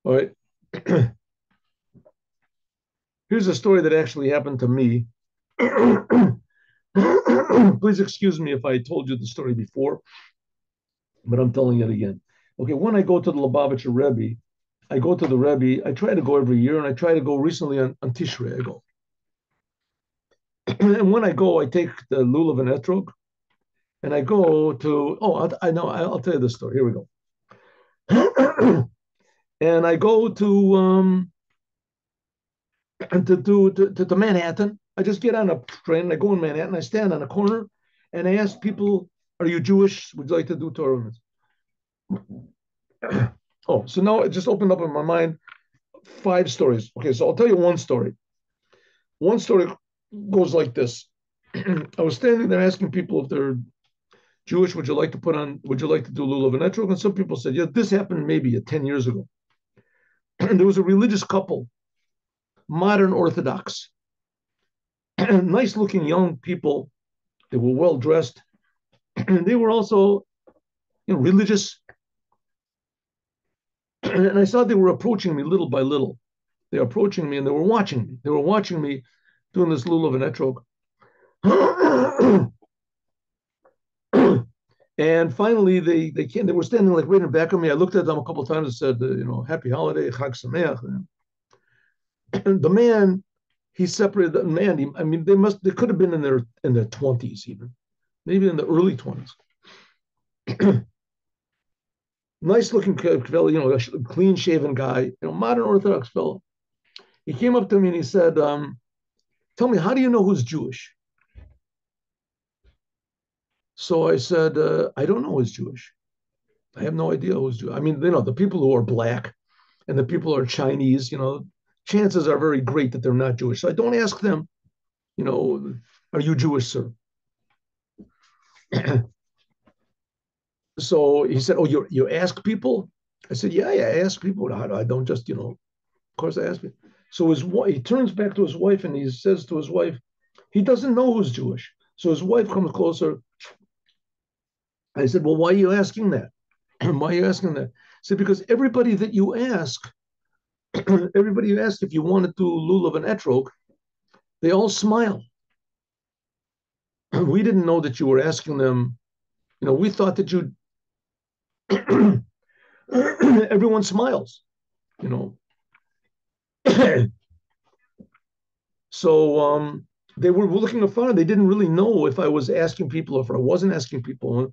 All right. Here's a story that actually happened to me. Please excuse me if I told you the story before, but I'm telling it again. Okay, when I go to the Lubavitcher Rebbe, I go to the Rebbe. I try to go every year, and I try to go recently on Tishrei. I go, and when I go, I take the Lulov and Etrog, and I go to. Oh, I know. I'll tell you the story. Here we go. And I go to Manhattan. I just get on a train and I go in Manhattan. I stand on a corner and I ask people, "Are you Jewish? Would you like to do Torah?" Oh, so now it just opened up in my mind 5 stories. Okay, so I'll tell you one story. One story goes like this. I was standing there asking people if they're Jewish, would you like to would you like to do Lulav and Etrog? And some people said, yeah, this happened maybe 10 years ago. And there was a religious couple, modern Orthodox, nice looking young people. They were well dressed. And they were also religious. And I saw they were approaching me little by little. They were approaching me and they were watching me. They were watching me doing this Lulav and Etrog. And finally, they came. They were standing like right in the back of me. I looked at them a couple of times and said, "Happy holiday, Chag Sameach." And the man, he separated the man. I mean, they could have been in their 20s even, maybe in the early 20s. Nice looking fellow, a clean shaven guy, modern Orthodox fellow. He came up to me and he said, "Tell me, how do you know who's Jewish?" So I said, "I don't know who's Jewish. I have no idea who's Jewish. I mean, the people who are black and the people who are Chinese, chances are very great that they're not Jewish. So I don't ask them, are you Jewish, sir?" So he said, "Oh, you ask people?" I said, "Yeah, I ask people. I don't just, of course I ask people." So he turns back to his wife and he says to his wife, he doesn't know who's Jewish. So his wife comes closer. I said, "Well, why are you asking that? Why are you asking that?" I said, "Because everybody that you ask, everybody you ask if you want to do lulav and etrog, they all smile. We didn't know that you were asking them. We thought that you." Everyone smiles, you know. So they were looking afar. They didn't really know if I was asking people or if I wasn't asking people.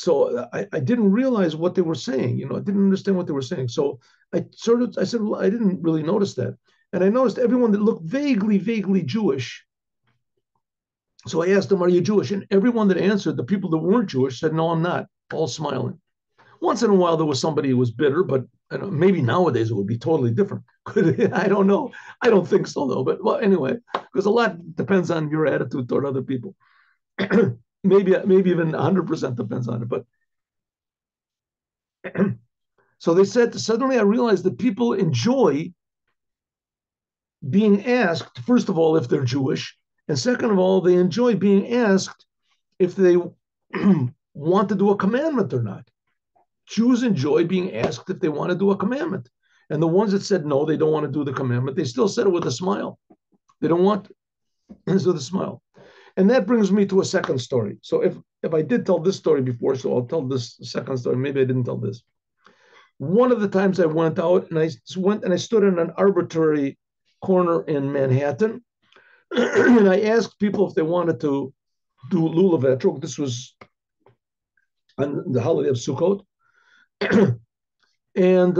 So I didn't realize what they were saying. I didn't understand what they were saying. So I said, well, I didn't really notice that. And I noticed everyone that looked vaguely Jewish. So I asked them, "Are you Jewish?" And everyone that answered, the people that weren't Jewish, said, "No, I'm not," all smiling. Once in a while, there was somebody who was bitter, but maybe nowadays it would be totally different. I don't know. I don't think so, though. But well, anyway, because a lot depends on your attitude toward other people. maybe even 100% depends on it. But so they said, suddenly I realized that people enjoy being asked, first of all, if they're Jewish, and second of all, they enjoy being asked if they want to do a commandment or not. Jews enjoy being asked if they want to do a commandment. And the ones that said no, they don't want to do the commandment, they still said it with a smile. They don't want it with a smile. And that brings me to a second story. So if I did tell this story before, so I'll tell this second story. Maybe I didn't tell this. One of the times I went out and I stood in an arbitrary corner in Manhattan, and I asked people if they wanted to do lulav etrog. This was on the holiday of Sukkot. And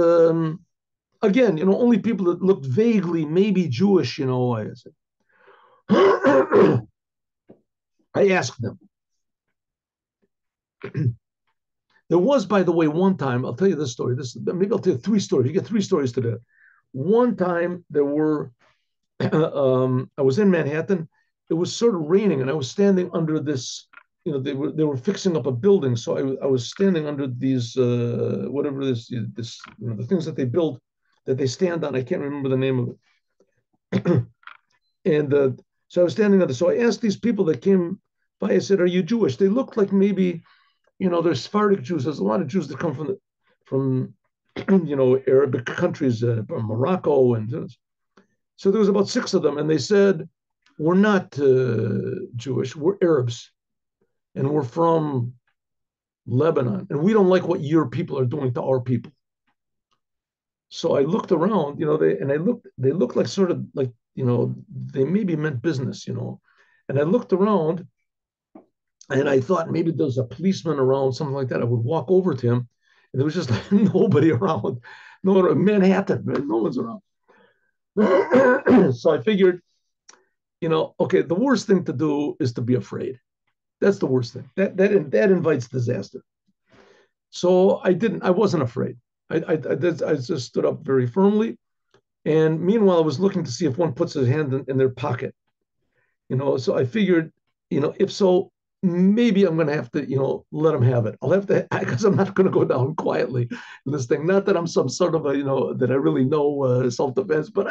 again, only people that looked vaguely maybe Jewish, I said. I asked them. There was, by the way, one time, I'll tell you this story. Maybe I'll tell you 3 stories. You get 3 stories today. One time there were, I was in Manhattan. It was sort of raining, and I was standing under this. They were fixing up a building, so I was standing under these whatever the things that they build that they stand on. I can't remember the name of it. And so I was standing under. So I asked these people that came by. I said, "Are you Jewish?" They looked like maybe, there's Sephardic Jews. There's a lot of Jews that come from Arabic countries, Morocco, and so there was about six of them, and they said, "We're not Jewish. We're Arabs, and we're from Lebanon, and we don't like what your people are doing to our people." So I looked around, they looked like sort of like, they maybe meant business, and I looked around and I thought maybe there was a policeman around, something like that. I would walk over to him, and there was just like nobody around. No, Manhattan, no one's around. So I figured, okay, the worst thing to do is to be afraid. That's the worst thing. That invites disaster. So I wasn't afraid. I just stood up very firmly. And meanwhile, I was looking to see if one puts his hand in their pocket. So I figured, if so, maybe I'm going to have to, let them have it. I'll have to, because I'm not going to go down quietly in this thing. Not that I'm some sort of a, that I really know self-defense, but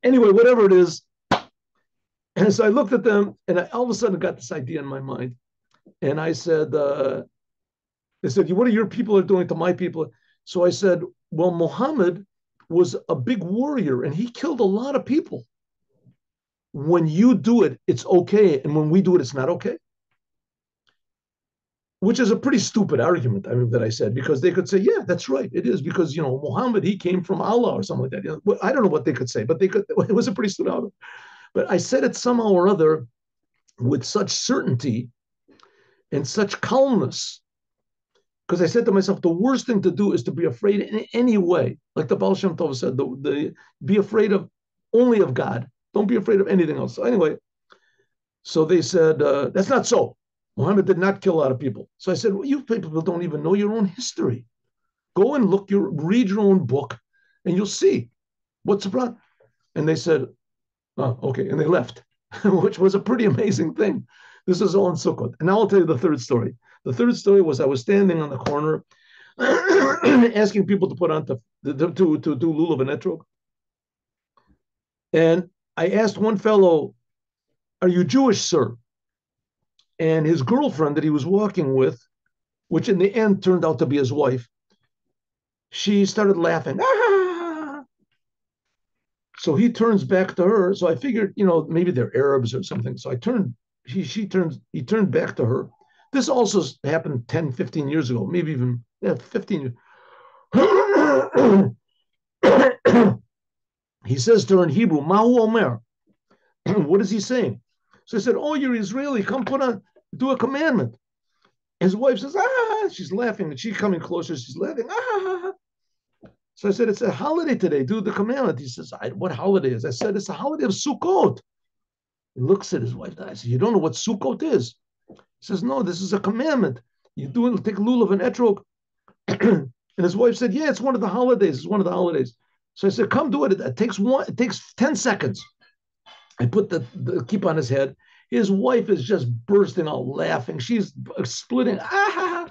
anyway, whatever it is. And so I looked at them, and I all of a sudden got this idea in my mind. And I said, they said, what are your people are doing to my people? So I said, well, Muhammad was a big warrior, and he killed a lot of people. When you do it, it's okay. And when we do it, it's not okay. Which is a pretty stupid argument, that I said, because they could say, yeah, that's right. It is because, Muhammad, he came from Allah or something like that. I don't know what they could say, but it was a pretty stupid argument. But I said it somehow or other with such certainty and such calmness, because I said to myself, the worst thing to do is to be afraid in any way. Like the Baal Shem Tov said, be afraid of only of God. Don't be afraid of anything else. So anyway, so they said, that's not so. Muhammad did not kill a lot of people. So I said, well, you people don't even know your own history. Go and read your own book, and you'll see what's the problem. And they said, oh, okay. And they left, which was a pretty amazing thing. This is all in Sukkot. And now I'll tell you the third story. The third story was I was standing on the corner asking people to put on to do Lulov and Etrog. And I asked one fellow, are you Jewish, sir? And his girlfriend that he was walking with, which in the end turned out to be his wife, she started laughing. Ah! So he turns back to her. So I figured, maybe they're Arabs or something. So he turned back to her. This also happened 10, 15 years ago, maybe even 15 years. He says to her in Hebrew, Mahu Omer. What is he saying? So I said, oh, you're Israeli. Come do a commandment. His wife says, ah, she's laughing. And she's coming closer. She's laughing. Ah. So I said, it's a holiday today. Do the commandment. He says, what holiday is? I said, it's a holiday of Sukkot. He looks at his wife. I said, you don't know what Sukkot is? He says, no, this is a commandment. You do it, take Lulov and Etrog. And his wife said, yeah, it's one of the holidays. It's one of the holidays. So I said, come do it. It takes 10 seconds. I put the keep on his head. His wife is just bursting out laughing. She's splitting. Ah!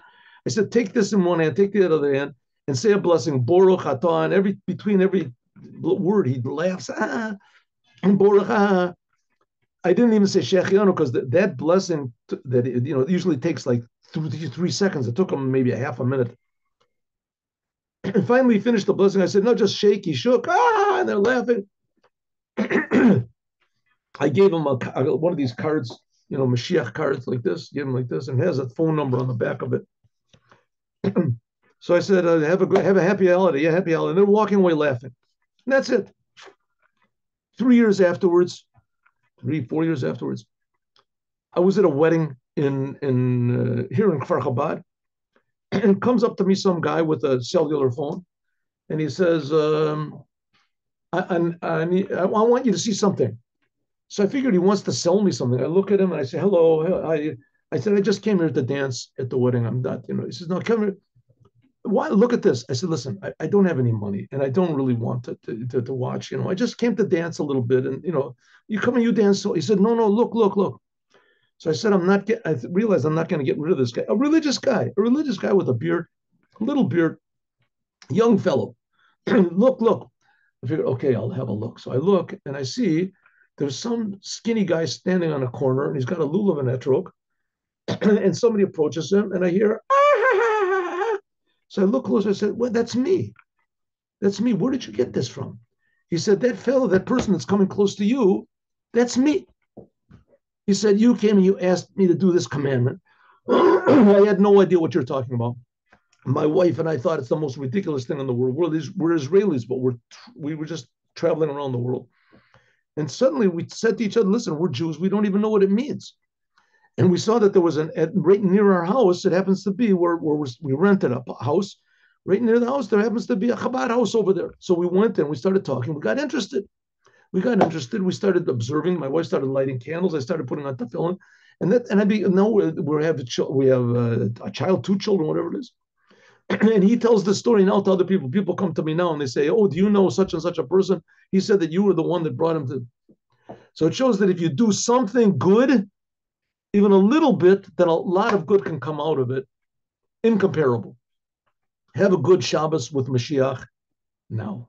I said, take this in one hand, take the other hand, and say a blessing. Boruch atah. And between every word, he laughs. Ah! And Boruch ah. I didn't even say Shechianu because that blessing that it usually takes like 3 seconds. It took him maybe a half a minute. And finally, he finished the blessing. I said, no, just shake. He shook. Ah! And they're laughing. I gave him one of these cards, Mashiach cards like this, give him like this, and it has a phone number on the back of it. So I said, have a happy holiday. Yeah, happy holiday. And they're walking away laughing. And that's it. 4 years afterwards, I was at a wedding in here in Kfar Chabad, and comes up to me some guy with a cellular phone, and he says, I want you to see something. So I figured he wants to sell me something. I look at him and I say, hello. I said, I just came here to dance at the wedding. I'm not, He says, no, come here. Why? Look at this. I said, listen, I don't have any money and I don't really want to watch. I just came to dance a little bit and, you come and you dance. So he said, no, look. So I said, I realized I'm not going to get rid of this guy. A religious guy with a beard, a little beard, young fellow. Look. I figured, okay, I'll have a look. So I look and I see there's some skinny guy standing on a corner and he's got a lulav and etrog, and somebody approaches him and I hear, ah! So So I looked closer. I said, well, that's me. That's me. Where did you get this from? He said, that fellow, that person that's coming close to you, that's me. He said, you came and you asked me to do this commandment. I had no idea what you're talking about. My wife and I thought it's the most ridiculous thing in the world. We're Israelis, but we were just traveling around the world. And suddenly we said to each other, listen, we're Jews. We don't even know what it means. And we saw that there was right near our house, it happens to be where we rented a house. Right near the house, there happens to be a Chabad house over there. So we went and we started talking. We got interested. We started observing. My wife started lighting candles. I started putting on tefillin. Now we have a child, two children, whatever it is. And he tells the story now to other people. People come to me now and they say, oh, do you know such and such a person? He said that you were the one that brought him to. So it shows that if you do something good, even a little bit, then a lot of good can come out of it. Incomparable. Have a good Shabbos with Mashiach now.